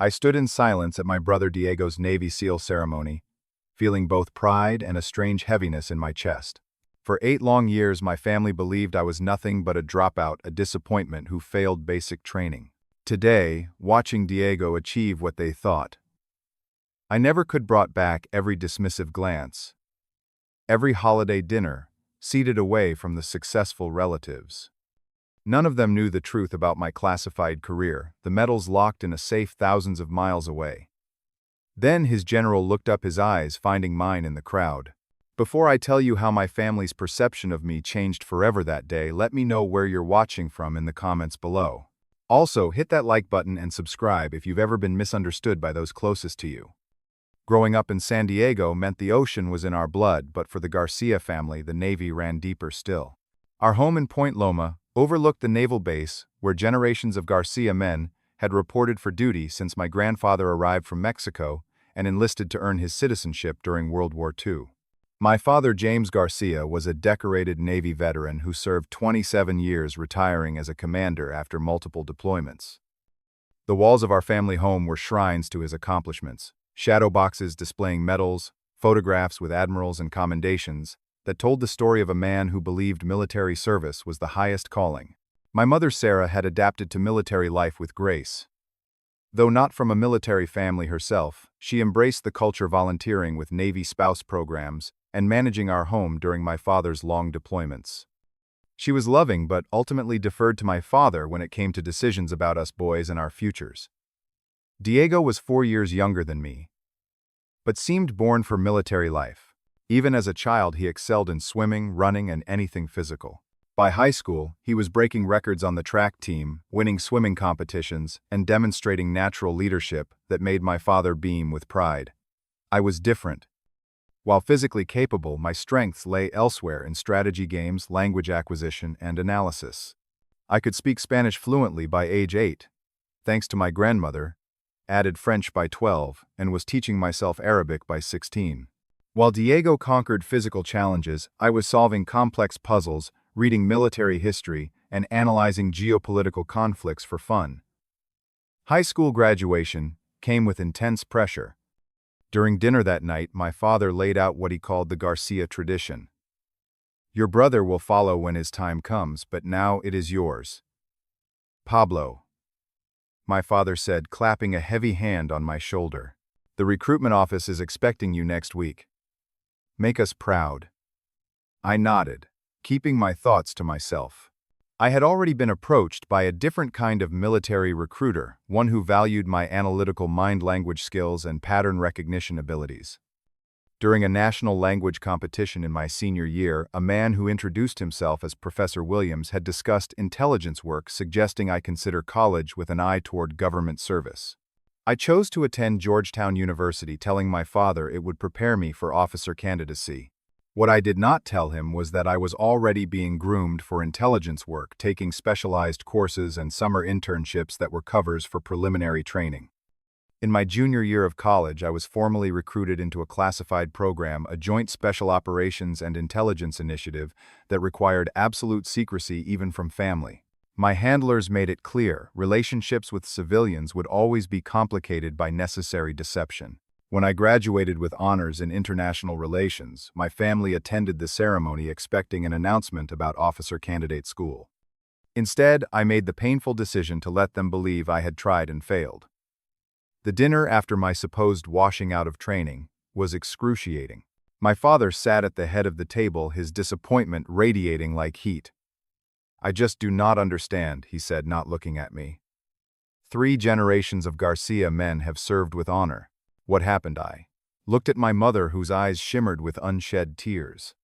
I stood in silence at my brother Diego's Navy SEAL ceremony, feeling both pride and a strange heaviness in my chest. For 8 long years, my family believed I was nothing but a dropout, a disappointment who failed basic training. Today, watching Diego achieve what they thought, I never could brought back every dismissive glance, every holiday dinner, seated away from the successful relatives. None of them knew the truth about my classified career, the medals locked in a safe thousands of miles away. Then his general looked up, his eyes finding mine in the crowd. Before I tell you how my family's perception of me changed forever that day, let me know where you're watching from in the comments below. Also, hit that like button and subscribe if you've ever been misunderstood by those closest to you. Growing up in San Diego meant the ocean was in our blood, but for the Garcia family, the Navy ran deeper still. Our home in Point Loma overlooked the naval base where generations of Garcia men had reported for duty since my grandfather arrived from Mexico and enlisted to earn his citizenship during World War II. My father, James Garcia, was a decorated Navy veteran who served 27 years, retiring as a commander after multiple deployments. The walls of our family home were shrines to his accomplishments, shadow boxes displaying medals, photographs with admirals and commendations that told the story of a man who believed military service was the highest calling. My mother, Sarah, had adapted to military life with grace. Though not from a military family herself, she embraced the culture, volunteering with Navy spouse programs and managing our home during my father's long deployments. She was loving but ultimately deferred to my father when it came to decisions about us boys and our futures. Diego was 4 years younger than me, but seemed born for military life. Even as a child, he excelled in swimming, running, and anything physical. By high school, he was breaking records on the track team, winning swimming competitions, and demonstrating natural leadership that made my father beam with pride. I was different. While physically capable, my strengths lay elsewhere in strategy games, language acquisition, and analysis. I could speak Spanish fluently by age 8, thanks to my grandmother, added French by 12, and was teaching myself Arabic by 16. While Diego conquered physical challenges, I was solving complex puzzles, reading military history, and analyzing geopolitical conflicts for fun. High school graduation came with intense pressure. During dinner that night, my father laid out what he called the Garcia tradition. "Your brother will follow when his time comes, but now it is yours. Pablo," my father said, clapping a heavy hand on my shoulder. "The recruitment office is expecting you next week. Make us proud." I nodded, keeping my thoughts to myself. I had already been approached by a different kind of military recruiter, one who valued my analytical mind-language skills and pattern recognition abilities. During a national language competition in my senior year, a man who introduced himself as Professor Williams had discussed intelligence work, suggesting I consider college with an eye toward government service. I chose to attend Georgetown University, telling my father it would prepare me for officer candidacy. What I did not tell him was that I was already being groomed for intelligence work, taking specialized courses and summer internships that were covers for preliminary training. In my junior year of college, I was formally recruited into a classified program, a joint special operations and intelligence initiative that required absolute secrecy even from family. My handlers made it clear relationships with civilians would always be complicated by necessary deception. When I graduated with honors in international relations, my family attended the ceremony expecting an announcement about officer candidate school. Instead, I made the painful decision to let them believe I had tried and failed. The dinner after my supposed washing out of training was excruciating. My father sat at the head of the table, his disappointment radiating like heat. "I just do not understand," he said, not looking at me. "3 generations of Garcia men have served with honor. What happened?" I looked at my mother, whose eyes shimmered with unshed tears.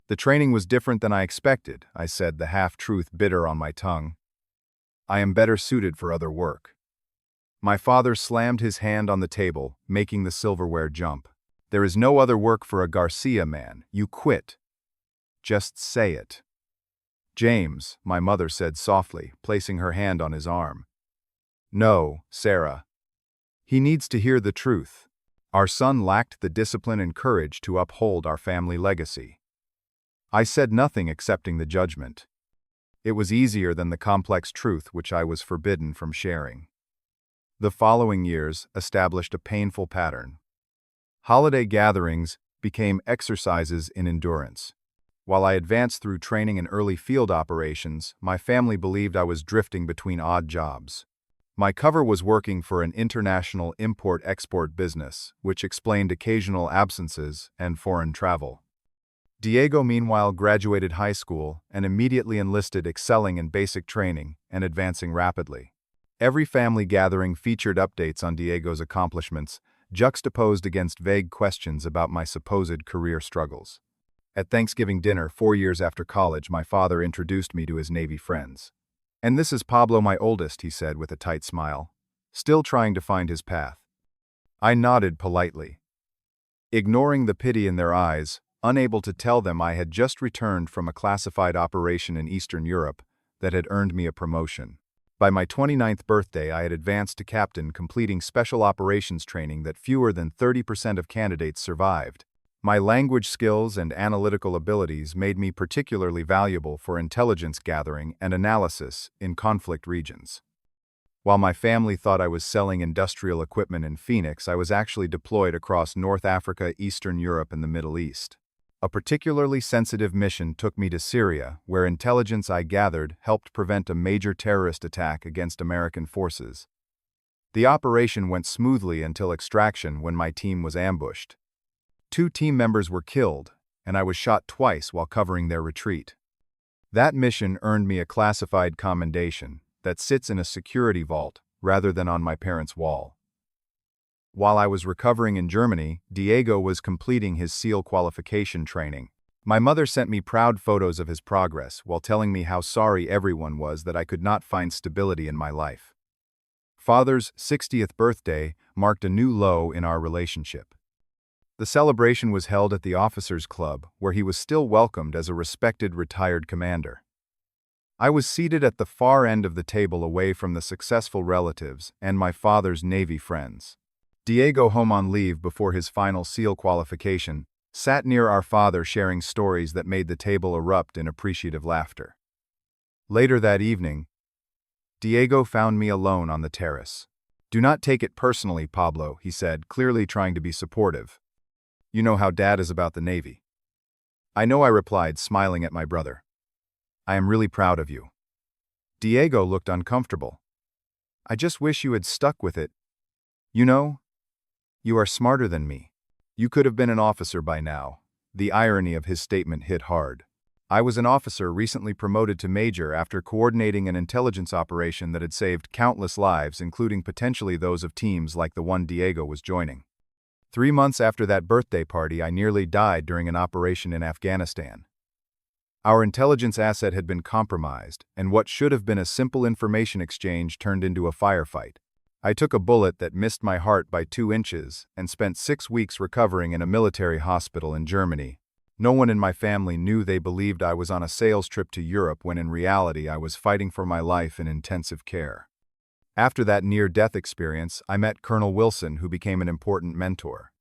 "The training was different than I expected," I said, the half-truth bitter on my tongue. "I am better suited for other work." My father slammed his hand on the table, making the silverware jump. "There is no other work for a Garcia man. You quit. Just say it." "James," my mother said softly, placing her hand on his arm. "No, Sarah. He needs to hear the truth. Our son lacked the discipline and courage to uphold our family legacy." I said nothing, accepting the judgment. It was easier than the complex truth which I was forbidden from sharing. The following years established a painful pattern. Holiday gatherings became exercises in endurance. While I advanced through training in early field operations, my family believed I was drifting between odd jobs. My cover was working for an international import-export business, which explained occasional absences and foreign travel. Diego, meanwhile, graduated high school and immediately enlisted, excelling in basic training and advancing rapidly. Every family gathering featured updates on Diego's accomplishments, juxtaposed against vague questions about my supposed career struggles. At Thanksgiving dinner 4 years after college, my father introduced me to his Navy friends. "And this is Pablo, my oldest," he said with a tight smile, still trying to find his path. I nodded politely, ignoring the pity in their eyes, unable to tell them I had just returned from a classified operation in Eastern Europe that had earned me a promotion. By my 29th birthday, I had advanced to captain, completing special operations training that fewer than 30% of candidates survived. My language skills and analytical abilities made me particularly valuable for intelligence gathering and analysis in conflict regions. While my family thought I was selling industrial equipment in Phoenix, I was actually deployed across North Africa, Eastern Europe, and the Middle East. A particularly sensitive mission took me to Syria, where intelligence I gathered helped prevent a major terrorist attack against American forces. The operation went smoothly until extraction, when my team was ambushed. 2 team members were killed, and I was shot twice while covering their retreat. That mission earned me a classified commendation that sits in a security vault rather than on my parents' wall. While I was recovering in Germany, Diego was completing his SEAL qualification training. My mother sent me proud photos of his progress while telling me how sorry everyone was that I could not find stability in my life. Father's 60th birthday marked a new low in our relationship. The celebration was held at the Officers' Club, where he was still welcomed as a respected retired commander. I was seated at the far end of the table, away from the successful relatives and my father's Navy friends. Diego, home on leave before his final SEAL qualification, sat near our father, sharing stories that made the table erupt in appreciative laughter. Later that evening, Diego found me alone on the terrace. "Do not take it personally, Pablo," he said, clearly trying to be supportive. "You know how Dad is about the Navy." "I know," I replied, smiling at my brother. "I am really proud of you." Diego looked uncomfortable. "I just wish you had stuck with it. You know, you are smarter than me. You could have been an officer by now." The irony of his statement hit hard. I was an officer, recently promoted to major after coordinating an intelligence operation that had saved countless lives, including potentially those of teams like the one Diego was joining. 3 months after that birthday party, I nearly died during an operation in Afghanistan. Our intelligence asset had been compromised, and what should have been a simple information exchange turned into a firefight. I took a bullet that missed my heart by 2 inches and spent 6 weeks recovering in a military hospital in Germany. No one in my family knew. They believed I was on a sales trip to Europe, when in reality I was fighting for my life in intensive care. After that near-death experience, I met Colonel Wilson, who became an important mentor.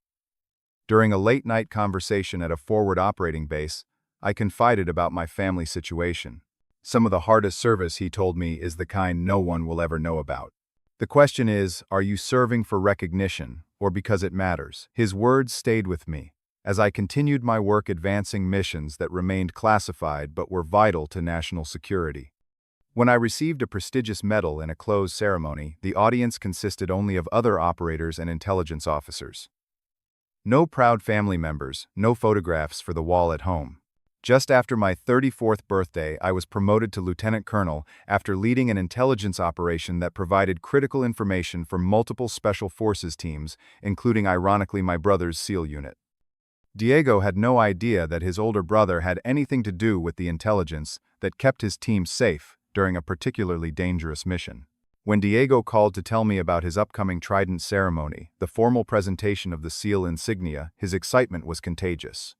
During a late-night conversation at a forward operating base, I confided about my family situation. "Some of the hardest service," he told me, "is the kind no one will ever know about. The question is, are you serving for recognition or because it matters?" His words stayed with me as I continued my work, advancing missions that remained classified but were vital to national security. When I received a prestigious medal in a closed ceremony, the audience consisted only of other operators and intelligence officers. No proud family members, no photographs for the wall at home. Just after my 34th birthday, I was promoted to lieutenant colonel after leading an intelligence operation that provided critical information for multiple special forces teams, including, ironically, my brother's SEAL unit. Diego had no idea that his older brother had anything to do with the intelligence that kept his team safe during a particularly dangerous mission. When Diego called to tell me about his upcoming Trident ceremony, the formal presentation of the SEAL insignia, his excitement was contagious.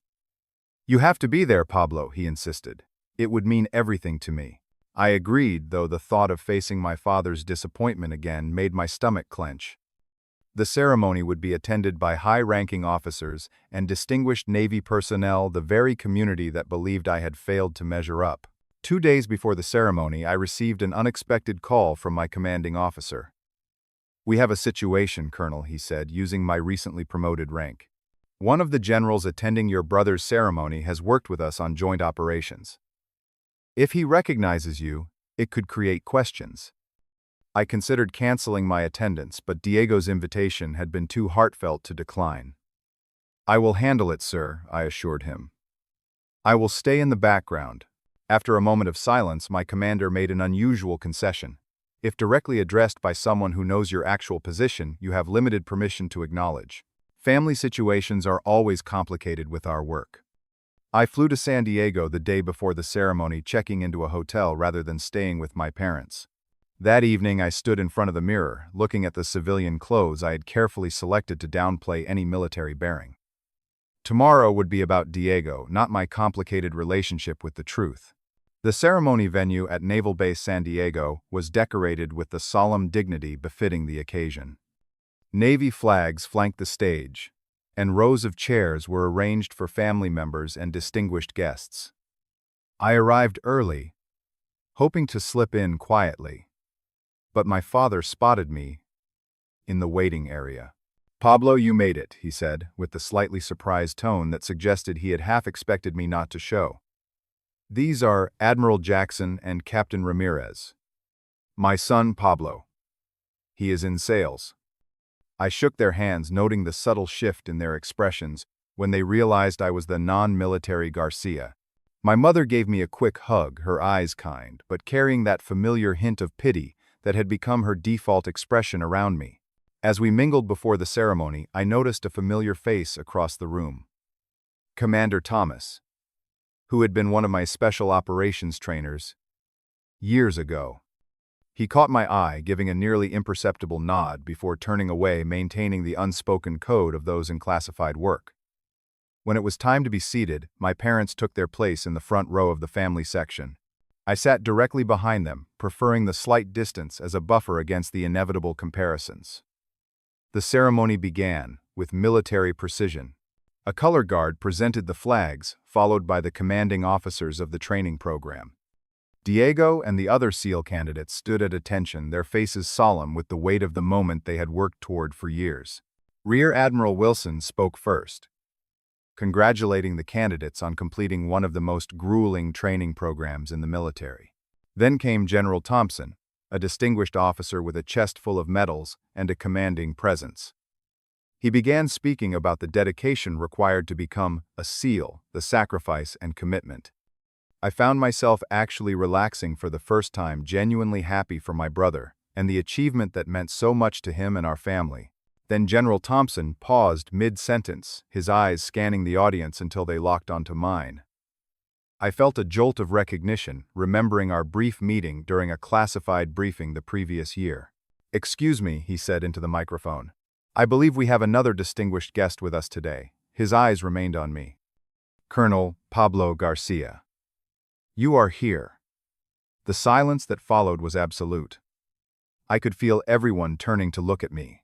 "You have to be there, Pablo," he insisted. "It would mean everything to me." I agreed, though the thought of facing my father's disappointment again made my stomach clench. The ceremony would be attended by high-ranking officers and distinguished Navy personnel, the very community that believed I had failed to measure up. 2 days before the ceremony, I received an unexpected call from my commanding officer. "We have a situation, Colonel," he said, using my recently promoted rank. "One of the generals attending your brother's ceremony has worked with us on joint operations. If he recognizes you, it could create questions." I considered canceling my attendance, but Diego's invitation had been too heartfelt to decline. "I will handle it, sir," I assured him. "I will stay in the background." After a moment of silence, my commander made an unusual concession. "If directly addressed by someone who knows your actual position, you have limited permission to acknowledge. Family situations are always complicated with our work." I flew to San Diego the day before the ceremony, checking into a hotel rather than staying with my parents. That evening, I stood in front of the mirror, looking at the civilian clothes I had carefully selected to downplay any military bearing. Tomorrow would be about Diego, not my complicated relationship with the truth. The ceremony venue at Naval Base San Diego was decorated with the solemn dignity befitting the occasion. Navy flags flanked the stage, and rows of chairs were arranged for family members and distinguished guests. I arrived early, hoping to slip in quietly, but my father spotted me in the waiting area. "Pablo, you made it," he said, with the slightly surprised tone that suggested he had half expected me not to show. "These are Admiral Jackson and Captain Ramirez. My son, Pablo. He is in sales." I shook their hands, noting the subtle shift in their expressions when they realized I was the non-military Garcia. My mother gave me a quick hug, her eyes kind, but carrying that familiar hint of pity that had become her default expression around me. As we mingled before the ceremony, I noticed a familiar face across the room. Commander Thomas, who had been one of my special operations trainers years ago. He caught my eye, giving a nearly imperceptible nod before turning away, maintaining the unspoken code of those in classified work. When it was time to be seated, my parents took their place in the front row of the family section. I sat directly behind them, preferring the slight distance as a buffer against the inevitable comparisons. The ceremony began, with military precision. A color guard presented the flags, followed by the commanding officers of the training program. Diego and the other SEAL candidates stood at attention, their faces solemn with the weight of the moment they had worked toward for years. Rear Admiral Wilson spoke first, congratulating the candidates on completing one of the most grueling training programs in the military. Then came General Thompson, a distinguished officer with a chest full of medals and a commanding presence. He began speaking about the dedication required to become a SEAL, the sacrifice and commitment. I found myself actually relaxing for the first time, genuinely happy for my brother and the achievement that meant so much to him and our family. Then General Thompson paused mid-sentence, his eyes scanning the audience until they locked onto mine. I felt a jolt of recognition, remembering our brief meeting during a classified briefing the previous year. "Excuse me," he said into the microphone. "I believe we have another distinguished guest with us today." His eyes remained on me. "Colonel Pablo Garcia. You are here." The silence that followed was absolute. I could feel everyone turning to look at me.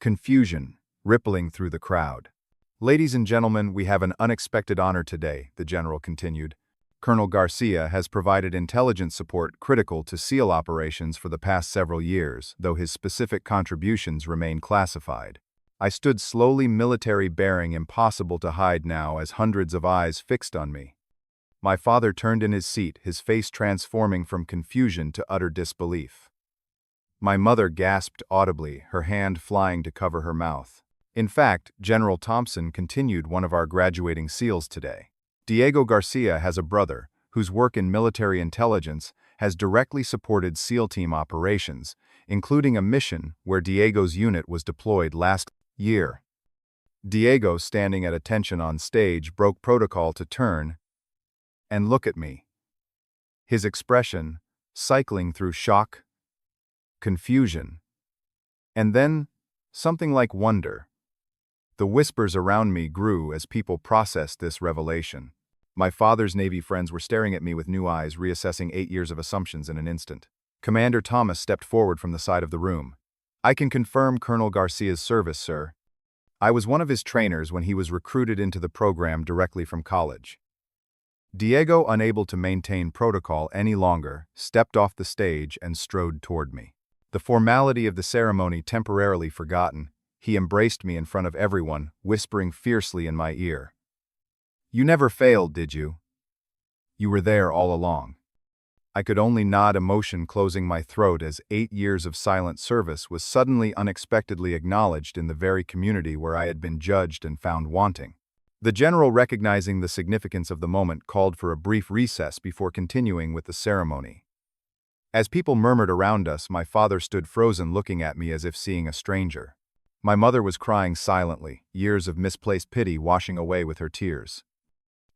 Confusion rippling through the crowd. "Ladies and gentlemen, we have an unexpected honor today," the general continued. "Colonel Garcia has provided intelligence support critical to SEAL operations for the past several years, though his specific contributions remain classified." I stood slowly, military bearing impossible to hide now as hundreds of eyes fixed on me. My father turned in his seat, his face transforming from confusion to utter disbelief. My mother gasped audibly, her hand flying to cover her mouth. In fact, General Thompson continued, "One of our graduating SEALs today. Diego Garcia has a brother, whose work in military intelligence has directly supported SEAL team operations, including a mission where Diego's unit was deployed last year." Diego, standing at attention on stage, broke protocol to turn and look at me. His expression cycling through shock, confusion, and then something like wonder. The whispers around me grew as people processed this revelation. My father's Navy friends were staring at me with new eyes, reassessing 8 years of assumptions in an instant. Commander Thomas stepped forward from the side of the room. "I can confirm Colonel Garcia's service, sir. I was one of his trainers when he was recruited into the program directly from college." Diego, unable to maintain protocol any longer, stepped off the stage and strode toward me. The formality of the ceremony temporarily forgotten, he embraced me in front of everyone, whispering fiercely in my ear. "You never failed, did you? You were there all along." I could only nod, emotion closing my throat as 8 years of silent service was suddenly unexpectedly acknowledged in the very community where I had been judged and found wanting. The general, recognizing the significance of the moment, called for a brief recess before continuing with the ceremony. As people murmured around us, my father stood frozen, looking at me as if seeing a stranger. My mother was crying silently, years of misplaced pity washing away with her tears.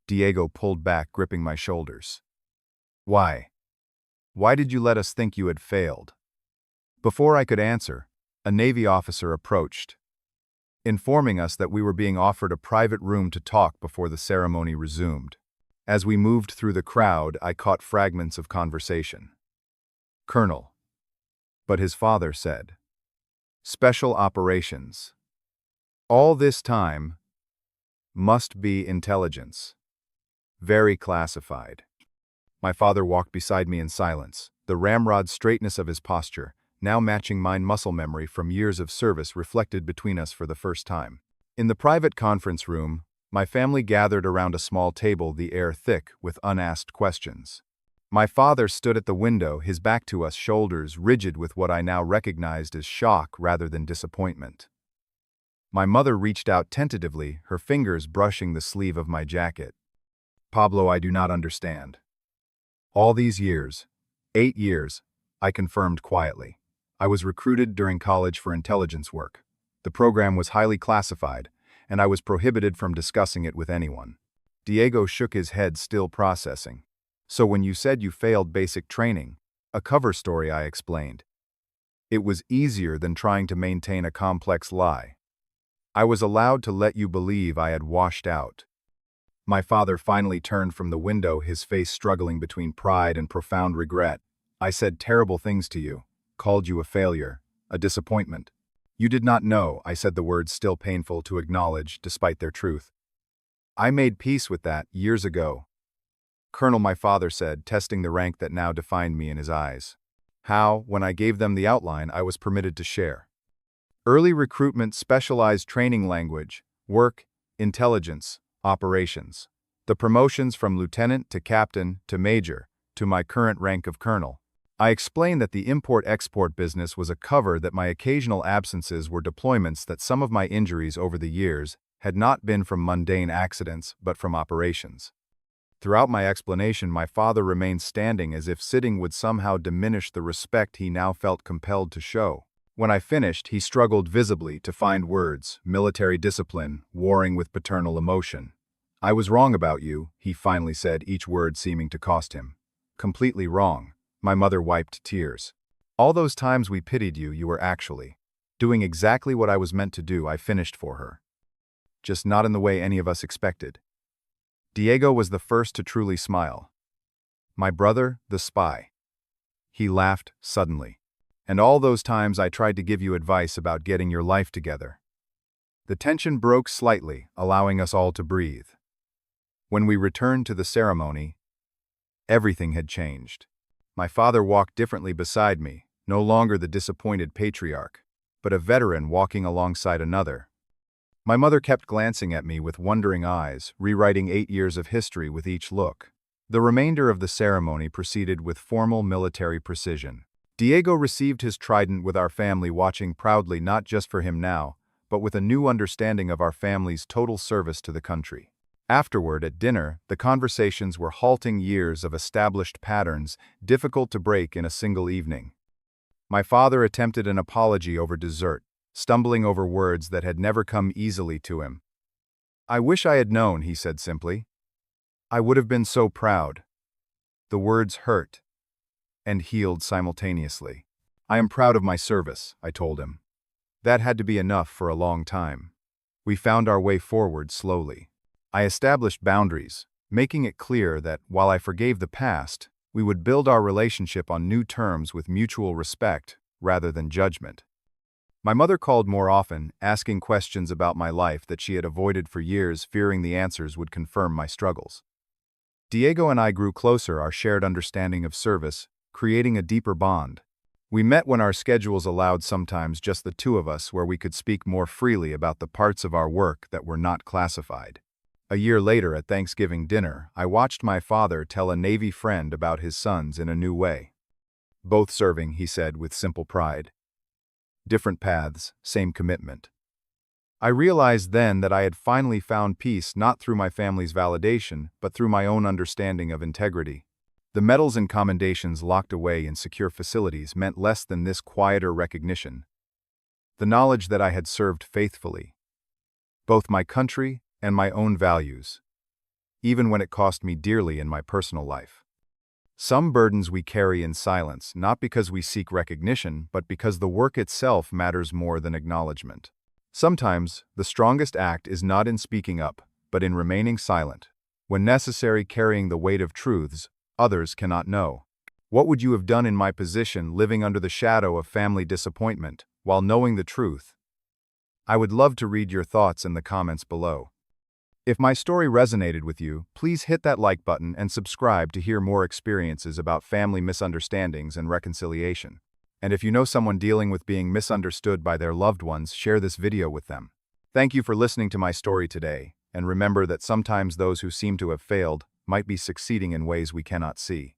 Diego pulled back, gripping my shoulders. "Why? Why did you let us think you had failed?" Before I could answer, a Navy officer approached, informing us that we were being offered a private room to talk before the ceremony resumed. As we moved through the crowd, I caught fragments of conversation. "Colonel." But his father said, "Special operations. All this time must be intelligence. Very classified." My father walked beside me in silence, the ramrod straightness of his posture, now matching my muscle memory from years of service, reflected between us for the first time. In the private conference room, my family gathered around a small table, the air thick with unasked questions. My father stood at the window, his back to us, shoulders rigid with what I now recognized as shock rather than disappointment. My mother reached out tentatively, her fingers brushing the sleeve of my jacket. "Pablo, I do not understand." "All these years, 8 years, I confirmed quietly. I was recruited during college for intelligence work. The program was highly classified, and I was prohibited from discussing it with anyone." Diego shook his head, still processing. "So when you said you failed basic training, a cover story," I explained. "It was easier than trying to maintain a complex lie. I was allowed to let you believe I had washed out." My father finally turned from the window, his face struggling between pride and profound regret. "I said terrible things to you, called you a failure, a disappointment. You did not know," I said, the words still painful to acknowledge despite their truth. "I made peace with that years ago." "Colonel," my father said, testing the rank that now defined me in his eyes. "How, when I gave them the outline, I was permitted to share. Early recruitment, specialized training, language, work, intelligence, operations. The promotions from lieutenant to captain to major, to my current rank of colonel. I explained that the import-export business was a cover, that my occasional absences were deployments, that some of my injuries over the years had not been from mundane accidents but from operations." Throughout my explanation, my father remained standing, as if sitting would somehow diminish the respect he now felt compelled to show. When I finished, he struggled visibly to find words, military discipline warring with paternal emotion. "I was wrong about you," he finally said, each word seeming to cost him. "Completely wrong." My mother wiped tears. "All those times we pitied you, you were actually doing exactly what I was meant to do." I finished for her. "Just not in the way any of us expected." Diego was the first to truly smile. "My brother, the spy." He laughed suddenly. "And all those times I tried to give you advice about getting your life together." The tension broke slightly, allowing us all to breathe. When we returned to the ceremony, everything had changed. My father walked differently beside me, no longer the disappointed patriarch, but a veteran walking alongside another. My mother kept glancing at me with wondering eyes, rewriting 8 years of history with each look. The remainder of the ceremony proceeded with formal military precision. Diego received his trident with our family watching proudly, not just for him now, but with a new understanding of our family's total service to the country. Afterward, at dinner, the conversations were halting, years of established patterns, difficult to break in a single evening. My father attempted an apology over dessert, stumbling over words that had never come easily to him. "I wish I had known," he said simply. "I would have been so proud." The words hurt and healed simultaneously. "I am proud of my service," I told him. That had to be enough for a long time. We found our way forward slowly. I established boundaries, making it clear that, while I forgave the past, we would build our relationship on new terms with mutual respect rather than judgment. My mother called more often, asking questions about my life that she had avoided for years, fearing the answers would confirm my struggles. Diego and I grew closer, our shared understanding of service creating a deeper bond. We met when our schedules allowed, sometimes just the two of us, where we could speak more freely about the parts of our work that were not classified. A year later, at Thanksgiving dinner, I watched my father tell a Navy friend about his sons in a new way. "Both serving," he said with simple pride. "Different paths, same commitment." I realized then that I had finally found peace not through my family's validation, but through my own understanding of integrity. The medals and commendations locked away in secure facilities meant less than this quieter recognition: the knowledge that I had served faithfully, both my country and my own values, even when it cost me dearly in my personal life. Some burdens we carry in silence, not because we seek recognition, but because the work itself matters more than acknowledgement. Sometimes, the strongest act is not in speaking up, but in remaining silent, when necessary, carrying the weight of truths others cannot know. What would you have done in my position, living under the shadow of family disappointment, while knowing the truth? I would love to read your thoughts in the comments below. If my story resonated with you, please hit that like button and subscribe to hear more experiences about family misunderstandings and reconciliation. And if you know someone dealing with being misunderstood by their loved ones, share this video with them. Thank you for listening to my story today, and remember that sometimes those who seem to have failed might be succeeding in ways we cannot see.